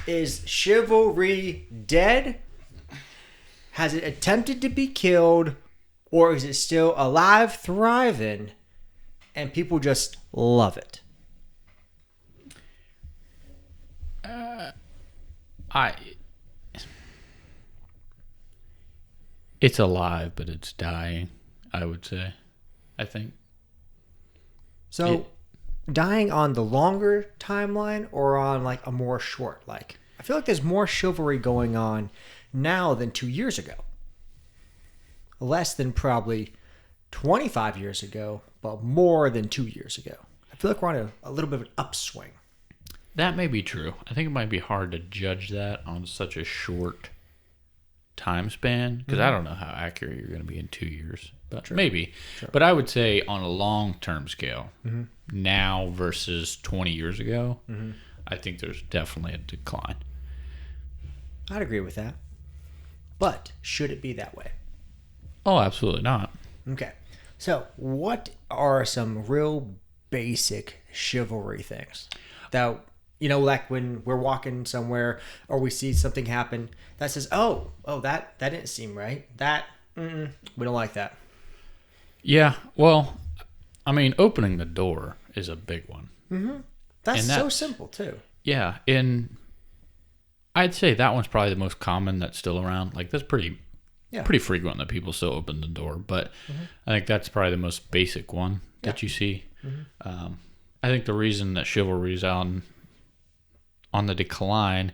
Is chivalry dead? Has it attempted to be killed? Or is it still alive, thriving, and people just love it? It's alive, but it's dying, I would say. I think. So, dying on the longer timeline or on like a more short? Like, I feel like there's more chivalry going on now than 2 years ago. Less than probably 25 years ago, but more than 2 years ago. I feel like we're on a little bit of an upswing. That may be true. I think it might be hard to judge that on such a short time span because I don't know how accurate you're going to be in 2 years, but maybe. True. But I would say on a long-term scale, now versus 20 years ago, I think there's definitely a decline. I'd agree with that. But should it be that way? Oh, absolutely not. Okay. So what are some real basic chivalry things that, like when we're walking somewhere or we see something happen that says, oh, that didn't seem right. We don't like that. Yeah. Well, I mean, opening the door is a big one. Mm-hmm. That's so simple too. Yeah. And I'd say that one's probably the most common that's still around. Like that's pretty frequent that people still open the door. But I think that's probably the most basic one that you see. I think the reason that chivalry is on the decline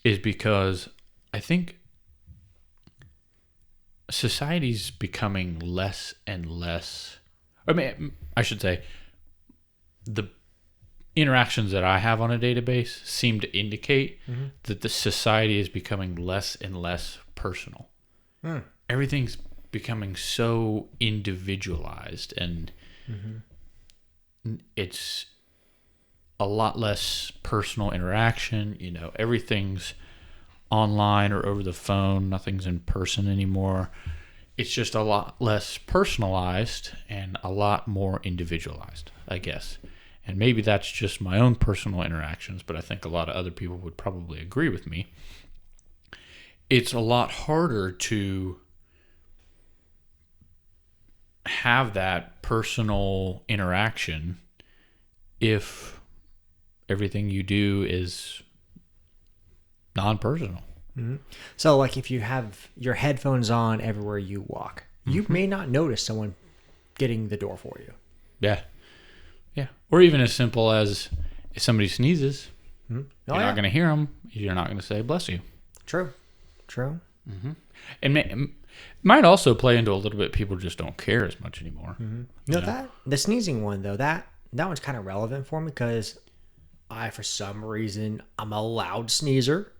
is because I think society's becoming less and less. I mean, I should say the interactions that I have on a database seem to indicate that the society is becoming less and less personal. Everything's becoming so individualized and it's a lot less personal interaction. Everything's online or over the phone. Nothing's in person anymore. It's just a lot less personalized and a lot more individualized, I guess. And maybe that's just my own personal interactions, but I think a lot of other people would probably agree with me. It's a lot harder to have that personal interaction if everything you do is non-personal. So like if you have your headphones on everywhere you walk, you may not notice someone getting the door for you. Yeah. Or even as simple as if somebody sneezes, you're not going to hear them. You're not going to say, bless you. True. And it might also play into a little bit, people just don't care as much anymore. That the sneezing one though, that one's kind of relevant for me because for some reason, I'm a loud sneezer.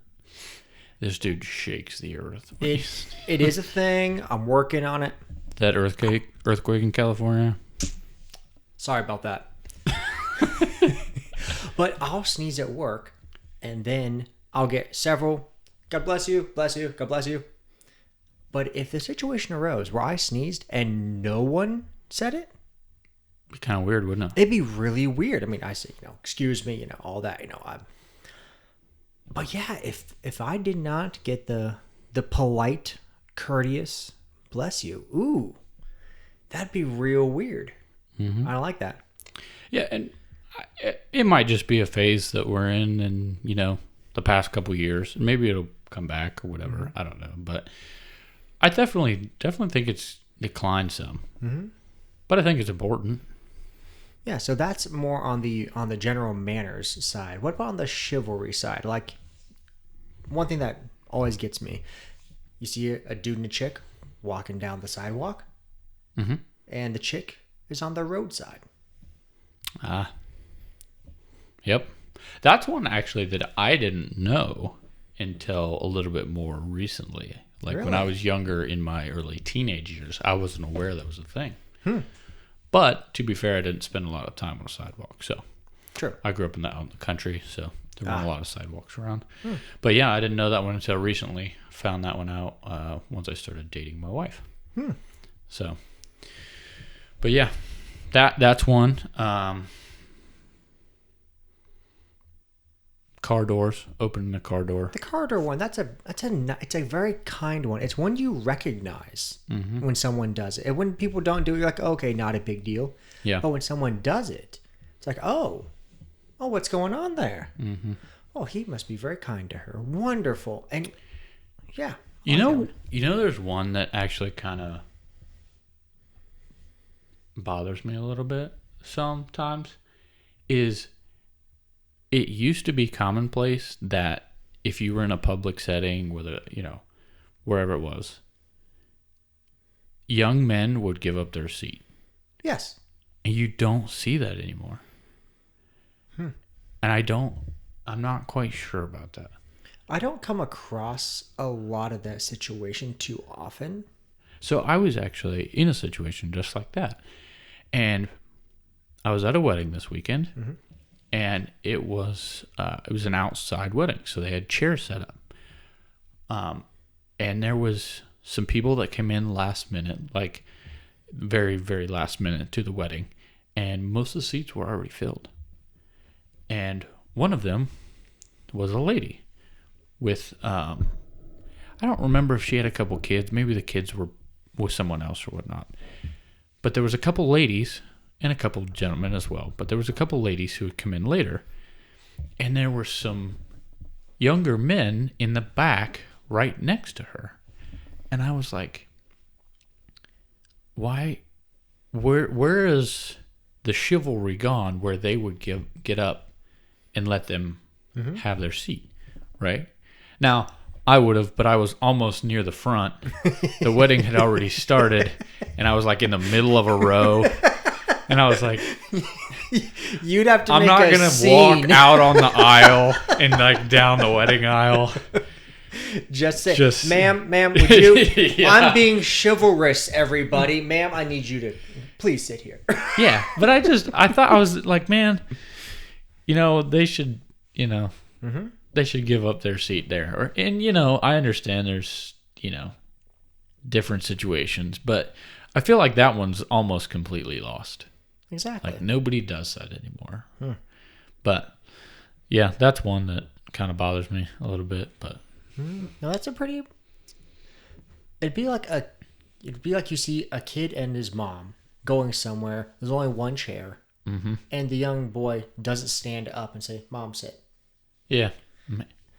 This dude shakes the earth. It is a thing. I'm working on it. That earthquake in California. Sorry about that. But I'll sneeze at work, and then I'll get several, God bless you, God bless you. But if the situation arose where I sneezed and no one said it, it'd be kind of weird, wouldn't it? It'd be really weird. I mean, I say, excuse me, all that, But yeah, if I did not get the polite, courteous, bless you, ooh, that'd be real weird. I don't like that. Yeah, and it might just be a phase that we're in the past couple years. Maybe it'll come back or whatever. I don't know. But I definitely think it's declined some. But I think it's important. Yeah, so that's more on the general manners side. What about on the chivalry side? Like, one thing that always gets me, you see a dude and a chick walking down the sidewalk, and the chick is on the roadside. Yep. That's one actually that I didn't know until a little bit more recently. Like when I was younger in my early teenage years, I wasn't aware that was a thing. But to be fair, I didn't spend a lot of time on a sidewalk. So true. I grew up out in the country, so there weren't a lot of sidewalks around. But yeah, I didn't know that one until recently. Found that one out once I started dating my wife. So, but yeah, that's one. car doors, opening the car door. The car door one, it's a very kind one. It's one you recognize when someone does it. And when people don't do it, you're like, okay, not a big deal. Yeah. But when someone does it, it's like, oh, what's going on there? Mm-hmm. Oh, he must be very kind to her. Wonderful. And yeah. You know, there's one that actually kind of bothers me a little bit sometimes. Is it used to be commonplace that if you were in a public setting, whether wherever it was, young men would give up their seat. Yes. And you don't see that anymore. And I'm not quite sure about that. I don't come across a lot of that situation too often. So I was actually in a situation just like that. And I was at a wedding this weekend, and it was an outside wedding, so they had chairs set up. And there was some people that came in last minute, like very, very last minute to the wedding, and most of the seats were already filled. And one of them was a lady with, I don't remember if she had a couple kids. Maybe the kids were with someone else or whatnot. But there was a couple ladies and a couple gentlemen as well. But there was a couple ladies who had come in later. And there were some younger men in the back right next to her. And I was like, why? Where is the chivalry gone where they would get up and let them have their seat, right? Now, I would have, but I was almost near the front. The wedding had already started, and I was like in the middle of a row. And I was like, you'd have to I'm make not a going to scene. walk out on the aisle and like down the wedding aisle. Just say, ma'am, would you? Yeah. I'm being chivalrous, everybody. Ma'am, I need you to please sit here. Yeah, but I thought, I was like, man, they should, they should give up their seat there. And I understand there's, different situations, but I feel like that one's almost completely lost. Exactly. Like nobody does that anymore. But yeah, that's one that kind of bothers me a little bit, but. No, that's it'd be like you see a kid and his mom going somewhere. There's only one chair, and the young boy doesn't stand up and say, "Mom, sit." Yeah,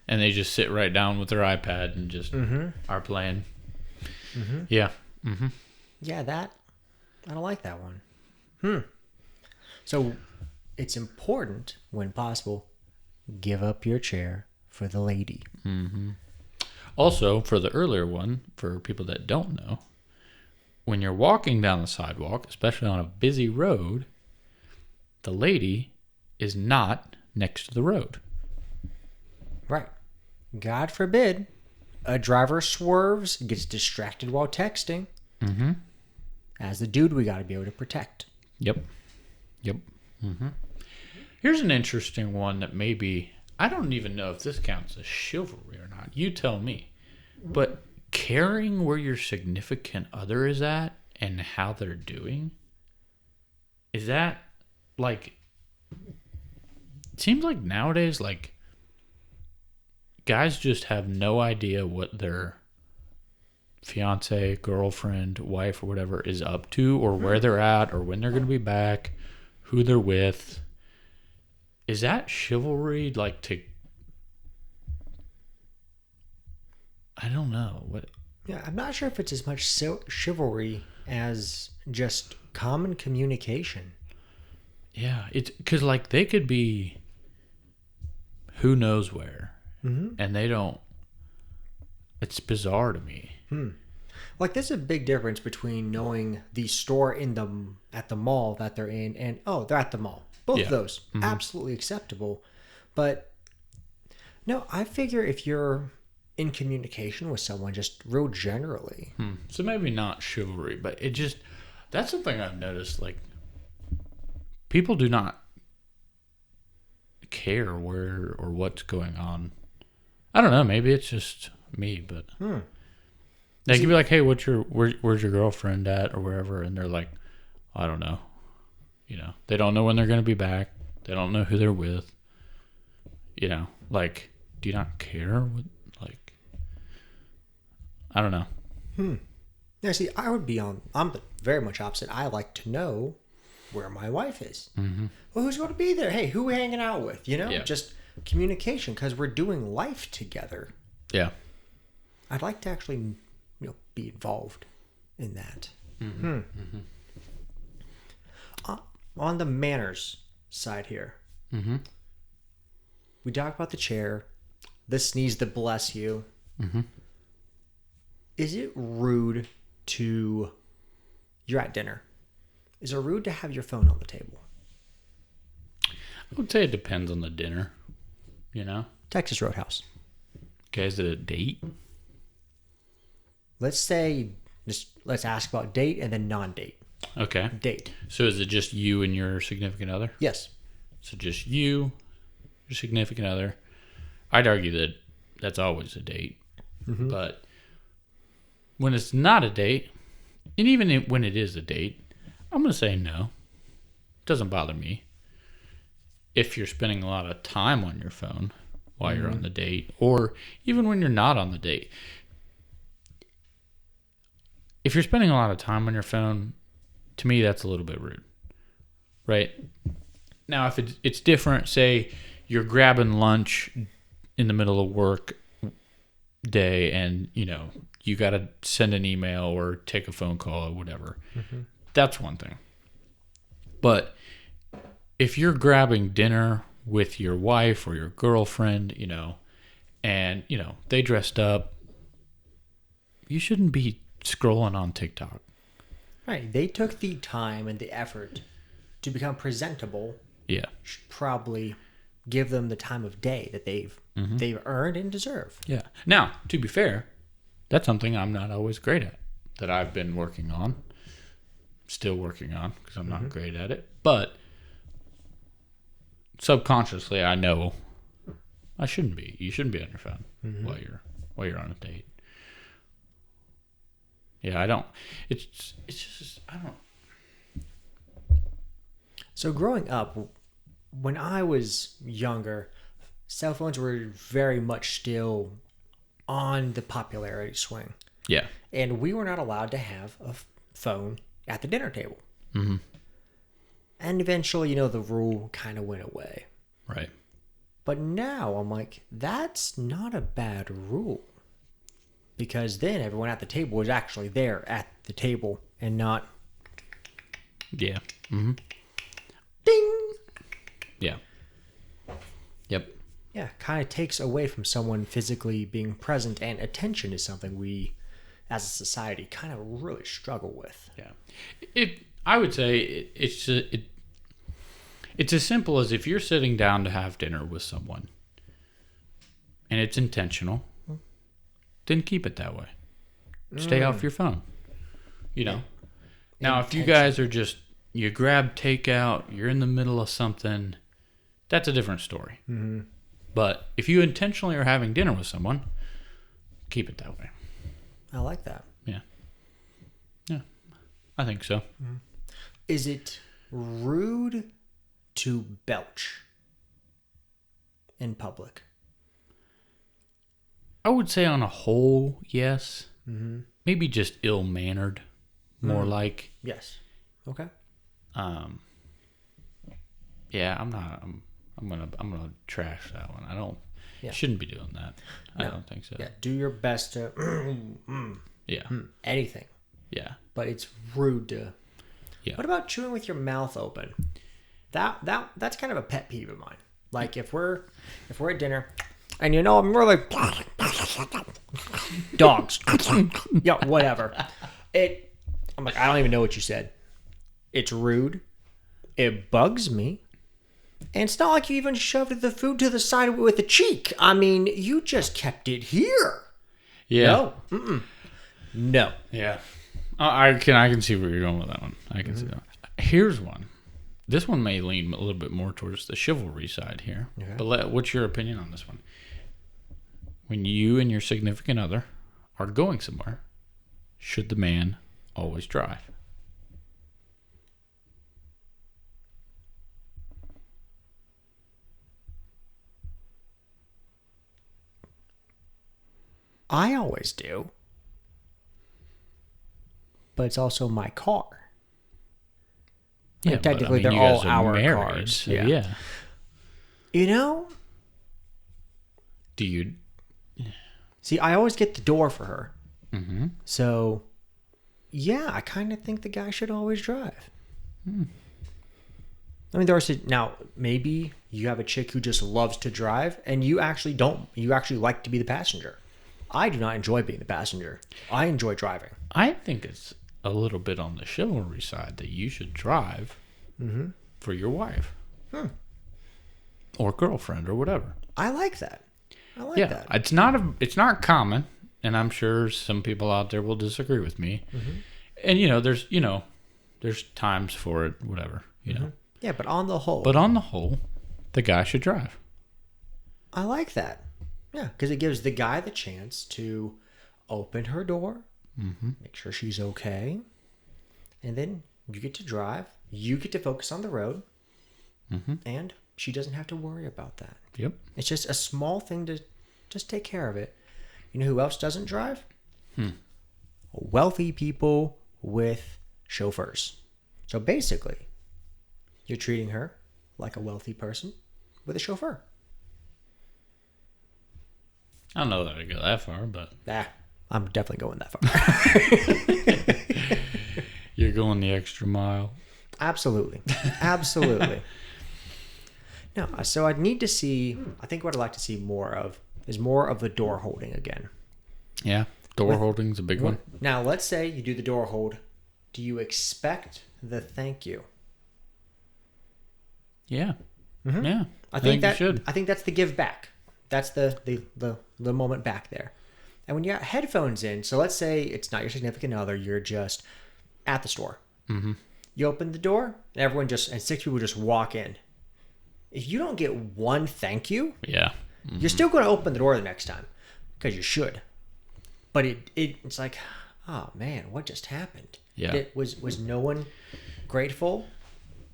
and they just sit right down with their iPad and just are playing. Yeah. Yeah, I don't like that one. So it's important, when possible, give up your chair for the lady. Also, for the earlier one, for people that don't know, when you're walking down the sidewalk, especially on a busy road, the lady is not next to the road. Right. God forbid a driver swerves, gets distracted while texting. As the dude, we got to be able to protect. Yep. Here's an interesting one that maybe, I don't even know if this counts as chivalry or not. You tell me. But caring where your significant other is at and how they're doing, is that like, it seems like nowadays, like, guys just have no idea what their fiance, girlfriend, wife, or whatever is up to, or where they're at, or when they're going to be back, who they're with. Is that chivalry, like, to... I don't know. What? Yeah, I'm not sure if it's as much chivalry as just common communication. Yeah, it's because, like, they could be who knows where, and they don't... It's bizarre to me. Like, there's a big difference between knowing the store at the mall that they're in and, they're at the mall. Both of those, absolutely acceptable. But, no, I figure if you're in communication with someone just real generally. So maybe not chivalry, but it just... That's something I've noticed, like, people do not care where or what's going on. I don't know, maybe it's just me, but... They could be like, hey, where's your girlfriend at, or wherever, and they're like, I don't know. They don't know when they're going to be back. They don't know who they're with. Like, do you not care? Like, I don't know. Yeah, see, I'm the very much opposite. I like to know where my wife is. Mm-hmm. Well, who's going to be there? Hey, who we hanging out with? Yeah. Just communication, because we're doing life together. Yeah. I'd like to actually, be involved in that. On the manners side here, we talk about the chair, the sneeze, the bless you. Is it rude you're at dinner? Is it rude to have your phone on the table? I would say it depends on the dinner, Texas Roadhouse. Okay, is it a date? Let's ask about date and then non-date. Okay. Date. So is it just you and your significant other? Yes. So just you, your significant other. I'd argue that that's always a date. But when it's not a date, and even when it is a date, I'm going to say no. It doesn't bother me. If you're spending a lot of time on your phone while you're on the date, or even when you're not on the date. If you're spending a lot of time on your phone, to me, that's a little bit rude. Right? Now, if it's different, say you're grabbing lunch in the middle of work day and, you got to send an email or take a phone call or whatever. That's one thing. But if you're grabbing dinner with your wife or your girlfriend, and, they dressed up, you shouldn't be scrolling on TikTok. Right. They took the time and the effort to become presentable. Yeah. Should probably give them the time of day that they've earned and deserve. Yeah. Now, to be fair, that's something I'm not always great at, that I've been working on, still working on, because I'm not great at it. But subconsciously, I know I shouldn't be. You shouldn't be on your phone while you're on a date. Yeah, I don't. It's just I don't. So growing up, when I was younger, cell phones were very much still on the popularity swing. Yeah. And we were not allowed to have a phone at the dinner table. And eventually, the rule kind of went away. Right. But now I'm like, that's not a bad rule. Because then everyone at the table was actually there at the table and not... Yeah. Ding! Yeah. Yep. Yeah, kind of takes away from someone physically being present, and attention is something we, as a society, kind of really struggle with. Yeah. I would say it's as simple as if you're sitting down to have dinner with someone and it's intentional, then keep it that way. Stay off your phone. Now, if you guys are you grab takeout, you're in the middle of something, that's a different story. But if you intentionally are having dinner with someone, keep it that way. I like that. Yeah. Yeah. I think so. Is it rude to belch in public? I would say on a whole, yes. Maybe just ill-mannered, more like. Yes. Okay. Yeah, I'm gonna trash that one. I don't. Shouldn't be doing that. No. I don't think so. Yeah. Do your best to. Anything. Yeah. But it's rude to. Yeah. What about chewing with your mouth open? That's kind of a pet peeve of mine. Like if we're at dinner, and I'm really dogs. Yeah, whatever. I'm like, I don't even know what you said. It's rude. It bugs me. And it's not like you even shoved the food to the side with the cheek. I mean, you just kept it here. Yeah. No. No. Yeah. I can see where you're going with that one. I can see that. Here's one. This one may lean a little bit more towards the chivalry side here. Okay. But what's your opinion on this one? When you and your significant other are going somewhere, should the man always drive? I always do. But it's also my car. Yeah, And technically, but, I mean, they're you all guys are our married, cars. so yeah. You know, Do you? see, I always get the door for her. Mm-hmm. So, yeah, I kind of think the guy should always drive. I mean, now maybe you have a chick who just loves to drive, and you actually don't. You actually like to be the passenger. I do not enjoy being the passenger. I enjoy driving. I think it's a little bit on the chivalry side that you should drive for your wife or girlfriend or whatever. I like that. I like Yeah, that. it's not common, and I'm sure some people out there will disagree with me. And there's times for it, whatever. Yeah, but on the whole, But on the whole, the guy should drive. I like that. Yeah, because it gives the guy the chance to open her door, make sure she's okay, and then you get to drive. You get to focus on the road, and she doesn't have to worry about that. Yep. It's just a small thing to just take care of it. You know who else doesn't drive? Wealthy people with chauffeurs. So basically, you're treating her like a wealthy person with a chauffeur. I don't know that I go that far, but I'm definitely going that far. you're going the extra mile. Absolutely. Absolutely. No, so I'd need to see, I think what I'd like to see more of is more of the door holding again. Yeah, door holding's a big one. Now, let's say you do the door hold. Do you expect the thank you? Yeah. Yeah. I think you should. I think that's the give back. That's the moment back there. And when you got headphones in, so let's say it's not your significant other, you're just at the store. You open the door, and and 6 people just walk in. If you don't get one thank you, Yeah. you're still going to open the door the next time because you should. But it's like, oh man, what just happened? Yeah. Was no one grateful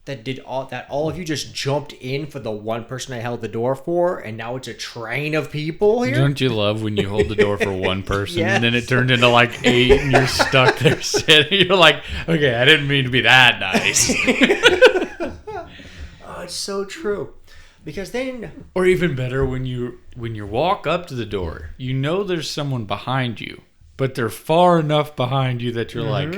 that all of you just jumped in for the one person I held the door for, and now it's a train of people here? Don't you love when you hold the door for one person Yes. and then it turned into like 8 and you're stuck there sitting? You're like, okay, I didn't mean to be that nice. Oh, it's so true. Because then, Or even better, when you walk up to the door, you know there's someone behind you, but they're far enough behind you that you're like,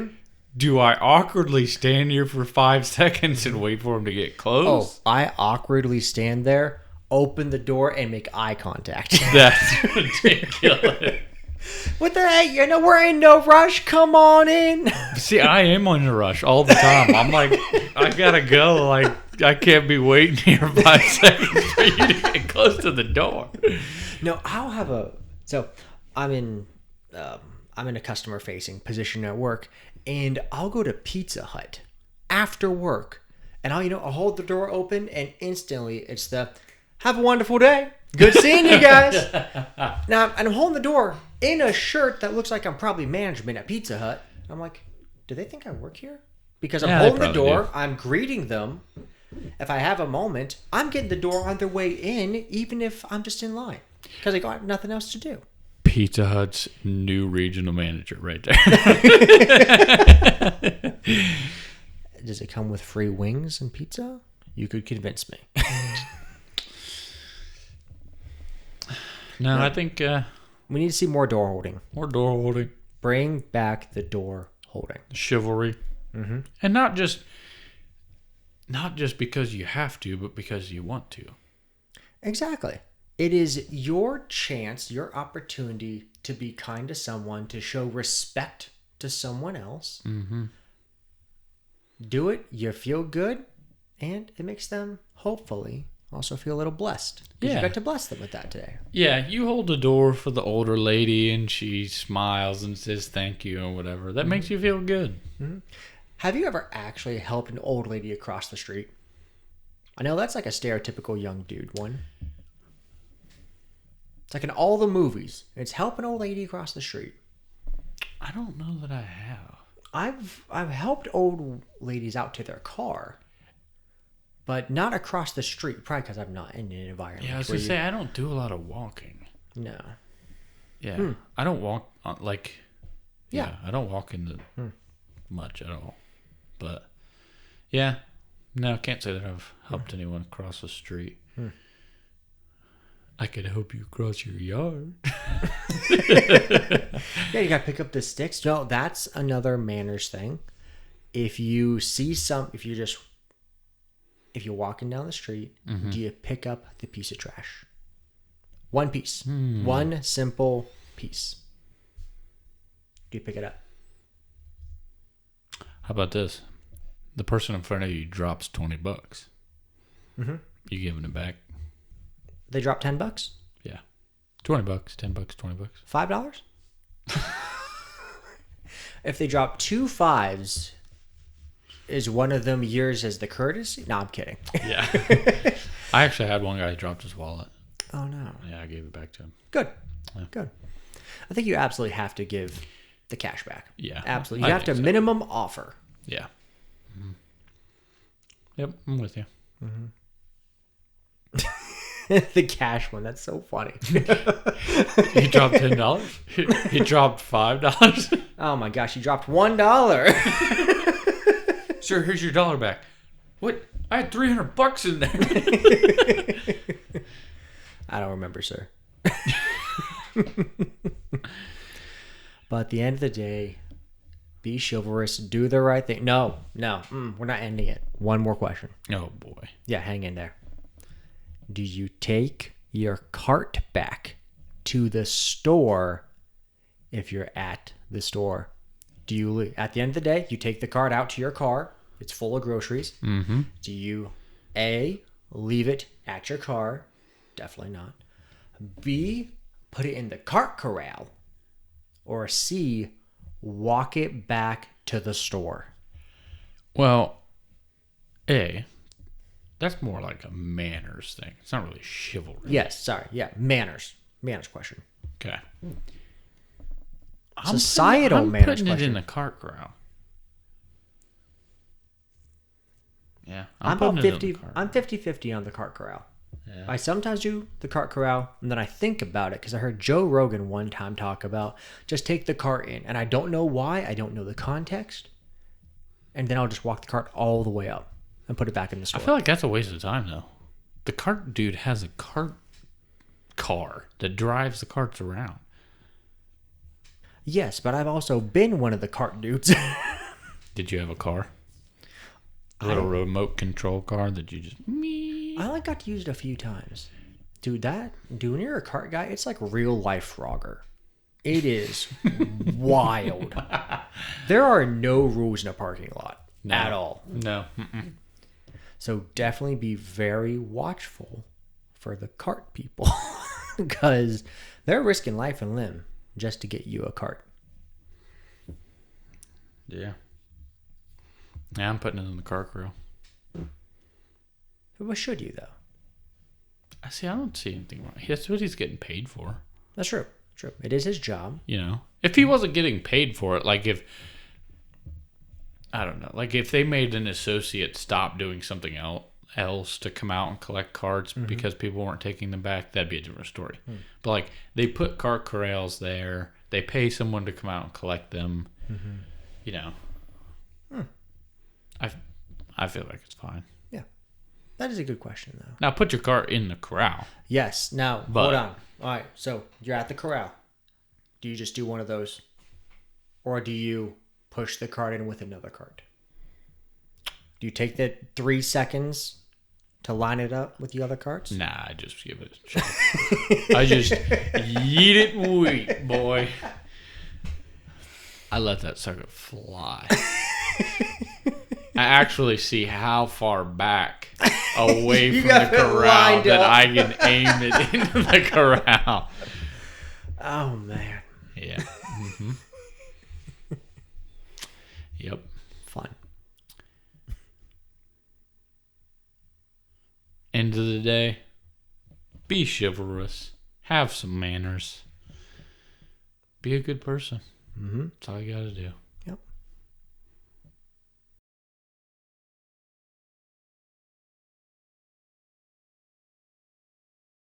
do I awkwardly stand here for 5 seconds and wait for them to get close? I awkwardly stand there, open the door, and make eye contact. That's ridiculous. What the heck? You know, we're in no rush. Come on in. See, I am in a rush all the time. I'm like, I gotta go. Like, I can't be waiting here 5 seconds for you to get close to the door. No, I'll have so I'm in a customer facing position at work, and I'll go to Pizza Hut after work, and I'll hold the door open, and instantly it's the have a wonderful day. Good seeing you guys. Now, and I'm holding the door in a shirt that looks like I'm probably management at Pizza Hut. I'm like, do they think I work here? Because I'm holding the door, do. I'm greeting them. If I have a moment, I'm getting the door on their way in, even if I'm just in line, because I got nothing else to do. Pizza Hut's new regional manager right there. Does it come with free wings and pizza? You could convince me. No, I think we need to see more door holding. More door holding. Bring back the door holding. Chivalry. And not just because you have to, but because you want to. Exactly. It is your chance, your opportunity to be kind to someone, to show respect to someone else. Do it, you feel good, and it makes them, hopefully, also feel a little blessed. Because you got to bless them with that today. Yeah, you hold the door for the older lady, and she smiles and says thank you or whatever. That makes you feel good. Have you ever actually helped an old lady across the street? I know that's like a stereotypical young dude one. It's like in all the movies. It's help an old lady across the street. I don't know that I have. I've helped old ladies out to their car, but not across the street. Probably because I'm not in an environment. Yeah, I was gonna say I don't do a lot of walking. No. Yeah. I don't walk like. Yeah. I don't walk into much at all. But yeah, no, I can't say that I've helped anyone cross the street. I could help you cross your yard. Yeah, you got to pick up the sticks. No, that's another manners thing. If you see if you're walking down the street, do you pick up the piece of trash? One piece. One simple piece. Do you pick it up? How about this? The person in front of you drops $20. You giving it back? They drop $10? Yeah. $20, $10, $20. $5? If they drop 2 5s, is one of them yours as the courtesy? No, I'm kidding. Yeah. I actually had one guy drop his wallet. Oh, no. Yeah, I gave it back to him. Good. Yeah. Good. I think you absolutely have to give the cash back. Yeah. Absolutely. You have to minimum offer. Yeah. Yep, I'm with you. The cash one. That's so funny. He dropped $10? He dropped $5? Oh my gosh, you dropped $1. Sir, here's your dollar back. What? I had $300 in there. I don't remember, sir. But at the end of the day, be chivalrous, do the right thing. No, we're not ending it. One more question. Oh, boy. Yeah, hang in there. Do you take your cart back to the store if you're at the store? Do you, at the end of the day, you take the cart out to your car. It's full of groceries. Mm-hmm. Do you, A, leave it at your car? Definitely not. B, put it in the cart corral? Or C, walk it back to the store? Well, A, that's more like a manners thing. It's not really chivalry. Yes, sorry. Yeah, manners. Manners question. Okay. Societal I'm manners putting it question. in the cart corral. Yeah. I'm putting about it in the 50. cart. I'm 50-50 on the cart corral. Yeah. I sometimes do the cart corral, and then I think about it because I heard Joe Rogan one time talk about just take the cart in, and I don't know why. I don't know the context, and then I'll just walk the cart all the way up and put it back in the I store. feel like that's a waste of time, though. The cart dude has a cart car that drives the carts around. Yes, but I've also been one of the cart dudes. Did you have a car? A little remote control car that you just... I only got to use it a few times. Dude, when you're a cart guy, it's like real life Frogger. It is wild. There are no rules in a parking lot at all. No. Mm-mm. So definitely be very watchful for the cart people because they're risking life and limb just to get you a cart. Yeah. Yeah, I'm putting it in the cart corral. What should you, though? I don't see anything wrong. That's what he's getting paid for. That's true. True. It is his job. You know? If he wasn't getting paid for it, like if... I don't know. Like if they made an associate stop doing something else to come out and collect carts because people weren't taking them back, that'd be a different story. But like they put cart corrals there. They pay someone to come out and collect them. You know. I feel like it's fine. Yeah. That is a good question, though. Now put your cart in the corral. Yes. Now, hold on. All right. So you're at the corral. Do you just do one of those? Or do you push the cart in with another cart? Do you take the 3 seconds to line it up with the other carts? Nah, I just give it a shot. I just yeet it and wait, boy. I let that sucker fly. I actually see how far back away from the corral that I can aim it into the corral. Oh, man. Yeah. Yep. Fun. End of the day, be chivalrous. Have some manners. Be a good person. That's all you got to do.